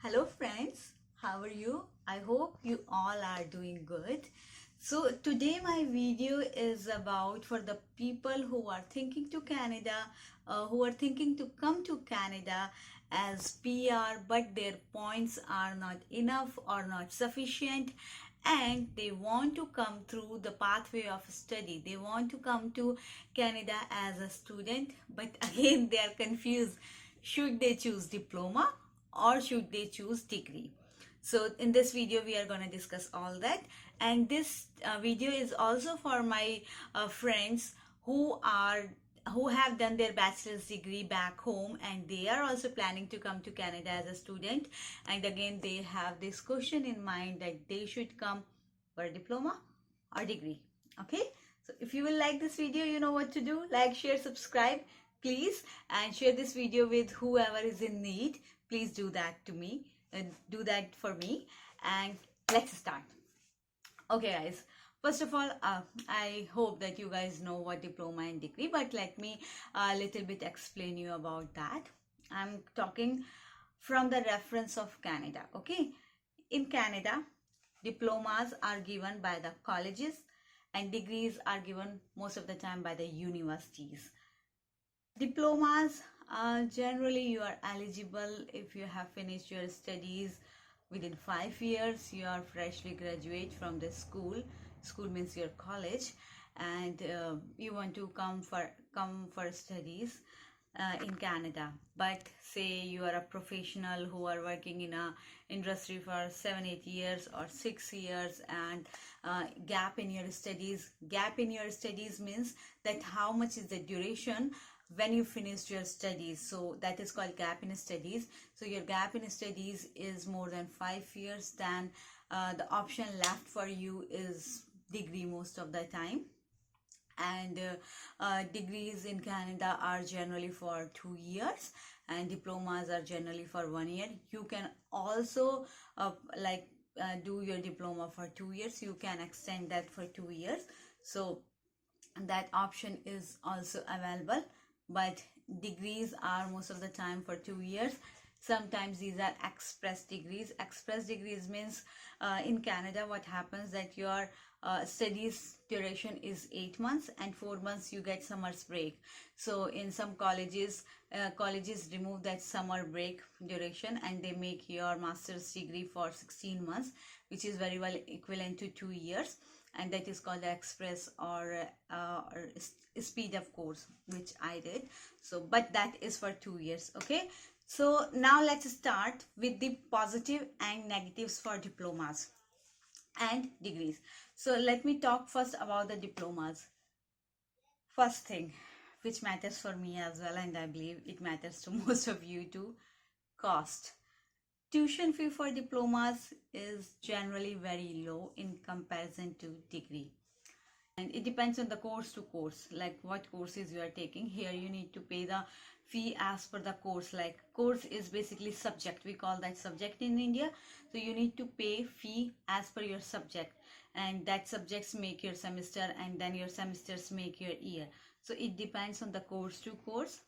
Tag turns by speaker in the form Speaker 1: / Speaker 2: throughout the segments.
Speaker 1: Hello friends, how are you? I hope you all are doing good. So today my video is about for the people who are thinking to Canada, who are thinking to come to Canada as PR, but their points are not enough or not sufficient, and they want to come through the pathway of study. They want to come to Canada as a student, but again they are confused. Should they choose diploma or should they choose degree? So in this video we are going to discuss all that, and this video is also for my friends who have done their bachelor's degree back home and they are also planning to come to Canada as a student, and again they have this question in mind that they should come for a diploma or degree. Okay, so if you will like this video, you know what to do: like, share, subscribe please, and share this video with whoever is in need. Please do that to me and do that for me, and let's start. Okay guys, first of all, I hope that you guys know what diploma and degree, but let me a little bit explain you about that. I'm talking from the reference of Canada. Okay, in Canada, diplomas are given by the colleges and degrees are given most of the time by the universities. Diplomas, generally you are eligible if you have finished your studies within 5 years. You are freshly graduate from the school means your college, and you want to come for studies in Canada. But say you are a professional who are working in a industry for 7-8 years or 6 years, and gap in your studies. Gap in your studies means that how much is the duration when you finished your studies, so that is called gap in studies. So your gap in studies is more than 5 years, then the option left for you is degree most of the time. And degrees in Canada are generally for 2 years and diplomas are generally for 1 year. You can also do your diploma for 2 years. You can extend that for 2 years, so that option is also available. But degrees are most of the time for 2 years. Sometimes these are express degrees. Express degrees means in Canada what happens that your studies duration is 8 months and 4 months you get summer's break. So in some colleges remove that summer break duration and they make your master's degree for 16 months, which is very well equivalent to 2 years, and that is called the express or speed of course, which I did. So but that is for 2 years. Okay, so now let's start with the positive and negatives for diplomas and degrees. So let me talk first about the diplomas. First thing which matters for me as well, and I believe it matters to most of you too: cost. Tuition fee for diplomas is generally very low in comparison to degree, and it depends on the course to course, like what courses you are taking. Here you need to pay the fee as per the course. Like course is basically subject, we call that subject in India. So you need to pay fee as per your subject, and that subjects make your semester and then your semesters make your year. So it depends on the course to course,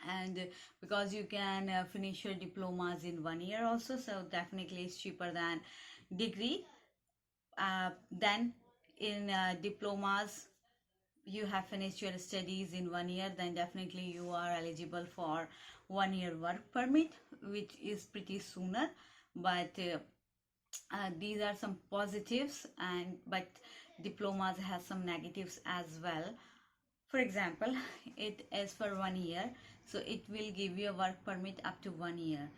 Speaker 1: and because you can finish your diplomas in 1 year also, so definitely it's cheaper than degree. Then in diplomas you have finished your studies in 1 year, then definitely you are eligible for 1 year work permit, which is pretty sooner. But these are some positives, and but diplomas has some negatives as well. For example, it is for 1 year, so it will give you a work permit up to 1 year,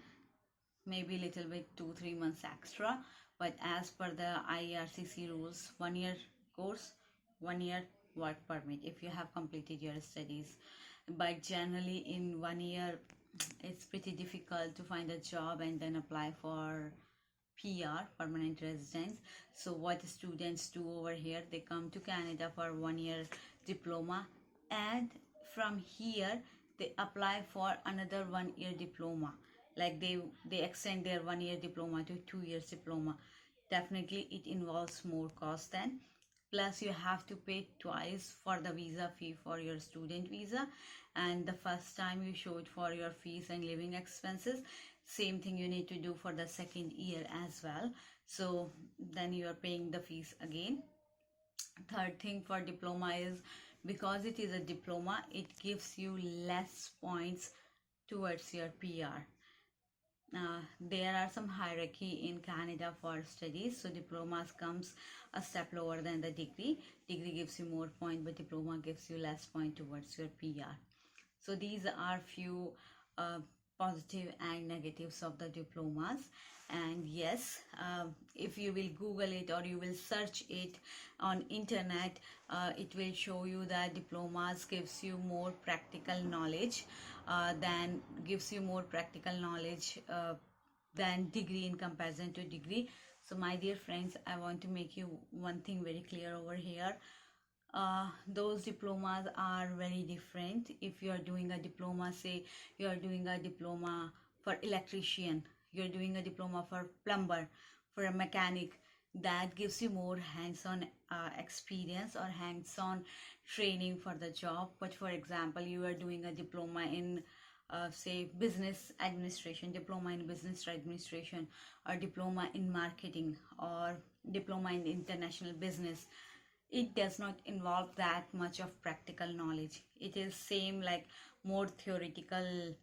Speaker 1: maybe a little bit 2-3 months extra. But as per the IRCC rules, 1 year course, 1 year work permit if you have completed your studies. But generally in 1 year it's pretty difficult to find a job and then apply for PR, permanent residence. So what students do over here, they come to Canada for 1 year diploma, and from here they apply for another 1 year diploma. Like they extend their 1 year diploma to 2 years diploma. Definitely it involves more cost then, plus you have to pay twice for the visa fee for your student visa, and the first time you show it for your fees and living expenses, Same thing you need to do for the second year as well. So then you are paying the fees again. Third thing for diploma is, because it is a diploma, it gives you less points towards your PR. There are some hierarchy in Canada for studies, so diplomas comes a step lower than the degree. Degree gives you more point, but diploma gives you less point towards your PR. So these are few positive and negatives of the diplomas. And yes, if you will Google it or you will search it on internet, it will show you that diplomas gives you more practical knowledge than degree in comparison to degree. So my dear friends, I want to make you one thing very clear over here. Those diplomas are very different. If you are doing a diploma, say you are doing a diploma for electrician, you're doing a diploma for plumber, for a mechanic, that gives you more hands-on experience or hands-on training for the job. But for example, you are doing a diploma in say business administration, diploma in business administration, or diploma in marketing, or diploma in international business, it does not involve that much of practical knowledge. It is same like more theoretical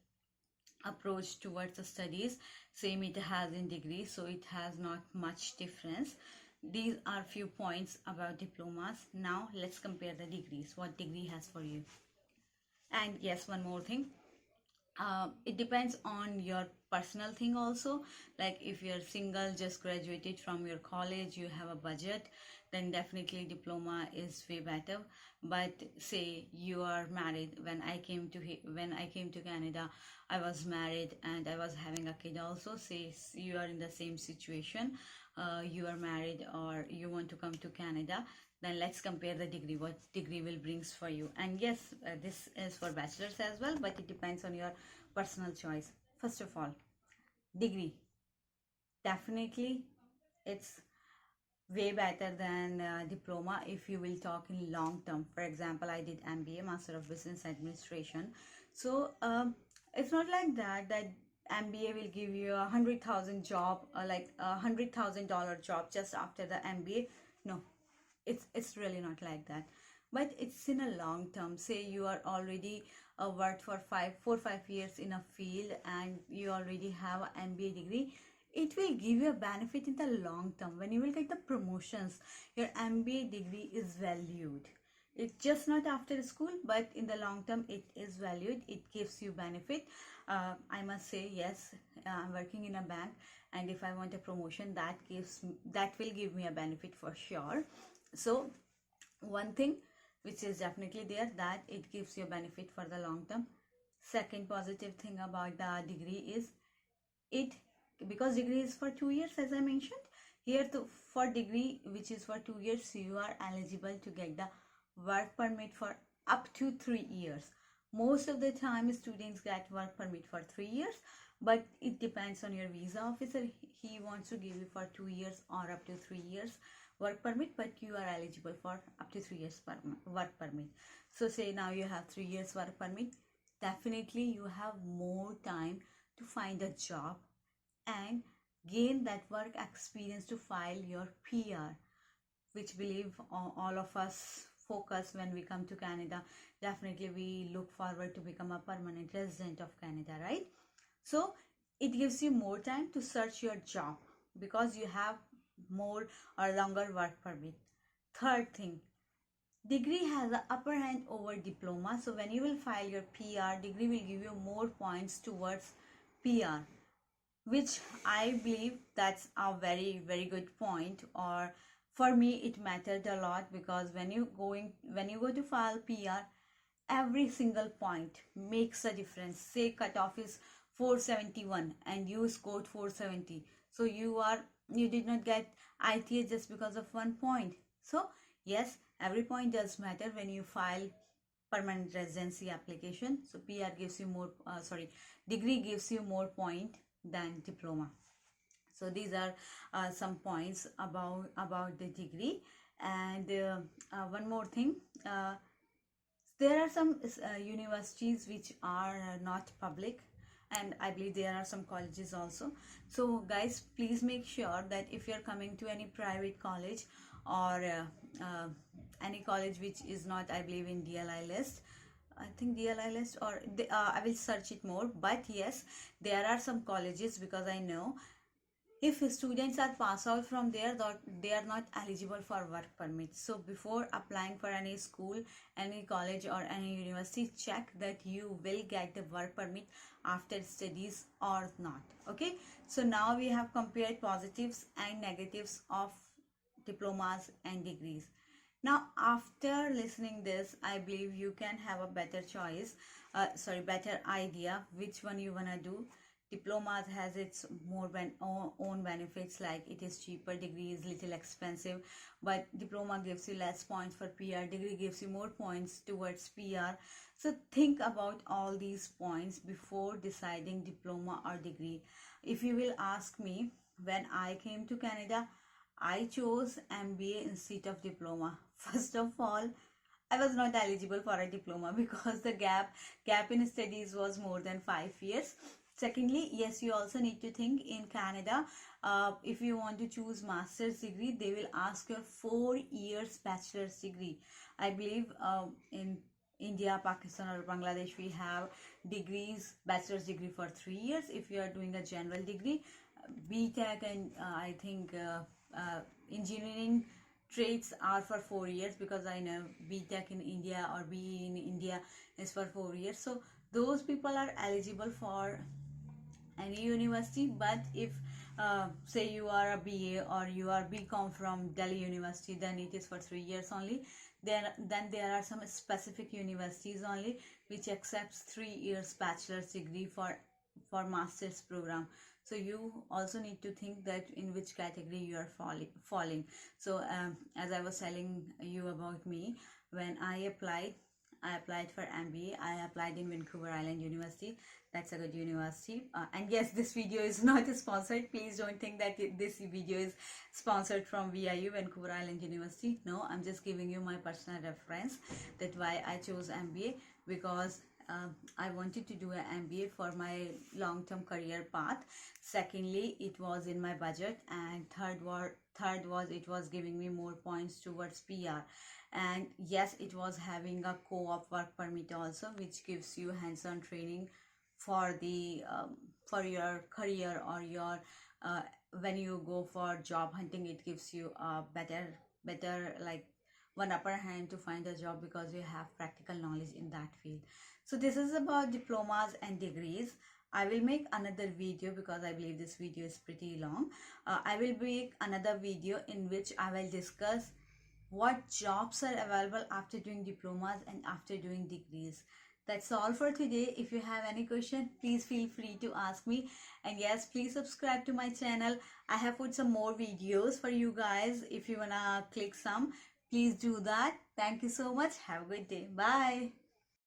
Speaker 1: approach towards the studies, same it has in degree, so it has not much difference. These are few points about diplomas. Now let's compare the degrees, what degree has for you. And yes, one more thing, it depends on your personal thing also. Like if you're single, just graduated from your college, you have a budget, then definitely diploma is way better. But say you are married, when I came to Canada, I was married and I was having a kid also. Say you are in the same situation, you are married or you want to come to Canada, then let's compare the degree, what degree will brings for you. And yes, this is for bachelor's as well, but it depends on your personal choice. First of all, degree, definitely it's way better than diploma if you will talk in long term. For example, I did MBA, Master of Business Administration. So it's not like that MBA will give you 100,000 job, like $100,000 job just after the MBA. No, it's really not like that. But it's in a long term. Say you are already worked for 4-5 years in a field and you already have an MBA degree, it will give you a benefit in the long term. When you will get the promotions, your MBA degree is valued. It's just not after school, but in the long term it is valued. It gives you benefit. I must say, yes, I'm working in a bank, and if I want a promotion, that will give me a benefit for sure. So one thing which is definitely there, that it gives you a benefit for the long term. Second positive thing about the degree is it, because degree is for 2 years, as I mentioned here, for degree which is for 2 years, you are eligible to get the work permit for up to 3 years. Most of the time students get work permit for 3 years, but it depends on your visa officer. He wants to give you for 2 years or up to 3 years work permit, but you are eligible for up to 3 years work permit. So say now you have 3 years work permit, definitely you have more time to find a job and gain that work experience to file your PR, which believe all of us focus when we come to Canada. Definitely we look forward to become a permanent resident of Canada, right? So it gives you more time to search your job because you have more or longer work permit. Third thing, degree has the upper hand over diploma. So when you will file your PR, degree will give you more points towards PR, which I believe that's a very, very good point. Or for me, it mattered a lot, because when you go to file PR, every single point makes a difference. Say cutoff is 471 and you scored 470, so you did not get ITA just because of 1 point. So yes, every point does matter when you file permanent residency application. So PR gives you more degree gives you more point than diploma. So these are some points about the degree. And one more thing, there are some universities which are not public, and I believe there are some colleges also. So guys, please make sure that if you're coming to any private college or any college which is not, I believe, in DLI list, I think DLI list, or I will search it more. But yes, there are some colleges, because I know if students are pass out from there, that they are not eligible for work permit. So before applying for any school, any college or any university, check that you will get the work permit after studies or not. Okay, so now we have compared positives and negatives of diplomas and degrees. Now after listening this, I believe you can have a better choice, better idea which one you wanna do. Diplomas has its more own benefits, like it is cheaper, degree is little expensive, but diploma gives you less points for PR, degree gives you more points towards PR. So think about all these points before deciding diploma or degree. If you will ask me, when I came to Canada, I chose MBA instead of diploma. First of all, I was not eligible for a diploma because the gap in studies was more than 5 years. Secondly, yes, you also need to think in Canada, if you want to choose master's degree, they will ask your 4 years bachelor's degree. I believe in India, Pakistan or Bangladesh, we have degrees, bachelor's degree for 3 years. If you are doing a general degree, BTech and I think engineering trades are for 4 years, because I know BTech in India or BE in India is for 4 years. So those people are eligible for any university. But if say you are a BA or you are BCom from Delhi University, then it is for 3 years only. Then there are some specific universities only which accepts 3 years bachelor's degree for master's program. So you also need to think that in which category you are falling. So as I was telling you about me, when I applied for MBA. I applied in Vancouver Island University. That's a good university. And yes, this video is not sponsored. Please don't think that this video is sponsored from VIU, Vancouver Island University. No, I'm just giving you my personal reference that why I chose MBA, because I wanted to do an MBA for my long-term career path. Secondly, it was in my budget, and third was it was giving me more points towards PR. And yes, it was having a co-op work permit also, which gives you hands-on training for the for your career or your when you go for job hunting. It gives you a better like one upper hand to find a job, because you have practical knowledge in that field. So this is about diplomas and degrees. I will make another video, because I believe this video is pretty long. I will make another video in which I will discuss what jobs are available after doing diplomas and after doing degrees. That's all for today. If you have any question, please feel free to ask me. And yes, please subscribe to my channel. I have put some more videos for you guys. If you wanna click some, please do that. Thank you so much. Have a good day. Bye.